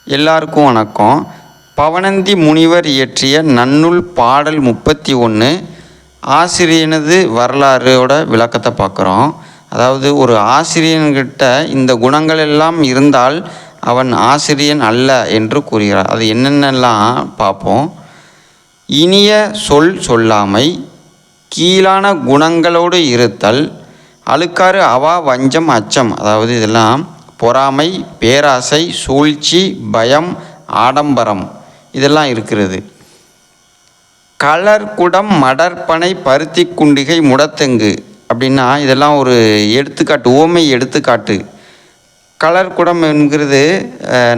எல்லாருக்கும் வணக்கம். பவணந்தி முனிவர் இயற்றிய நன்னூல் பாடல் 31 ஆசிரியனது வரலாறோட விளக்கத்தை பார்க்குறோம். அதாவது ஒரு ஆசிரியன்கிட்ட இந்த குணங்கள் எல்லாம் இருந்தால் அவன் ஆசிரியன் அல்ல என்று கூறுகிறார். அது என்னென்னலாம் பார்ப்போம். இனிய சொல் சொல்லாமை, கீழான குணங்களோடு இருத்தல், அழுக்காறு அவா வஞ்சம் அச்சம், அதாவது இதெல்லாம் பொறாமை, பேராசை, சூழ்ச்சி, பயம், ஆடம்பரம் இதெல்லாம் இருக்கிறது. கலர்குடம் மடற்பனை பருத்தி குண்டிகை முடத்தெங்கு அப்படின்னா இதெல்லாம் ஒரு எடுத்துக்காட்டு, ஓமை எடுத்துக்காட்டு. கலர்குடம் என்கிறது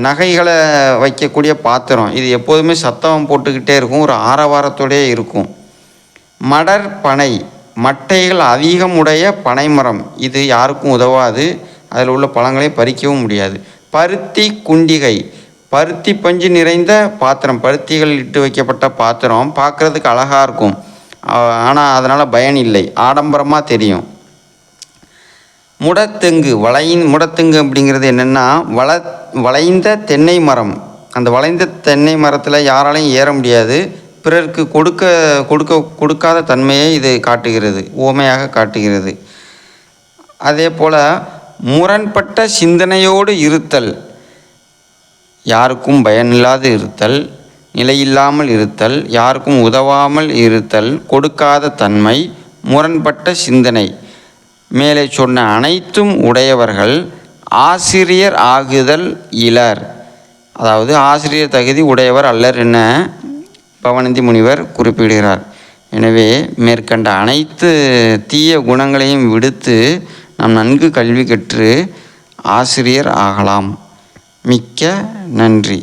நகைகளை வைக்கக்கூடிய பாத்திரம். இது எப்போதுமே சத்தம் போட்டுக்கிட்டே இருக்கும், ஒரு ஆரவாரத்தோடே இருக்கும். மடற்பனை மட்டைகள் அதிகமுடைய பனைமரம், இது யாருக்கும் உதவாது, அதில் உள்ள பழங்களை பறிக்கவும் முடியாது. பருத்தி குண்டிகை பருத்தி பஞ்சு நிறைந்த பாத்திரம், பருத்திகள் இட்டு வைக்கப்பட்ட பாத்திரம் பார்க்குறதுக்கு அழகாக இருக்கும், ஆனால் அதனால் பயன் இல்லை, ஆடம்பரமாக தெரியும். முடத்தெங்கு முடத்தெங்கு அப்படிங்கிறது என்னென்னா வளைந்த தென்னை மரம். அந்த வளைந்த தென்னை மரத்தில் யாராலையும் ஏற முடியாது, பிறருக்கு கொடுக்காத தன்மையை இது காட்டுகிறது, உவமையாக காட்டுகிறது. அதே போல் முரண்பட்ட சிந்தனையோடு இருத்தல், யாருக்கும் பயனில்லாது இருத்தல், நிலையில்லாமல் இருத்தல், யாருக்கும் உதவாமல் இருத்தல், கொடுக்காத தன்மை, முரண்பட்ட சிந்தனை. மேலே சொன்ன அனைத்தும் உடையவர்கள் ஆசிரியர் ஆகுதல் இலர், அதாவது ஆசிரியர் தகுதி உடையவர் அல்லர் என பவணந்தி முனிவர் குறிப்பிடுகிறார். எனவே மேற்கண்ட அனைத்து தீய குணங்களையும் விடுத்து நாம் நன்கு கல்வி கற்று ஆசிரியர் ஆகலாம். மிக்க நன்றி.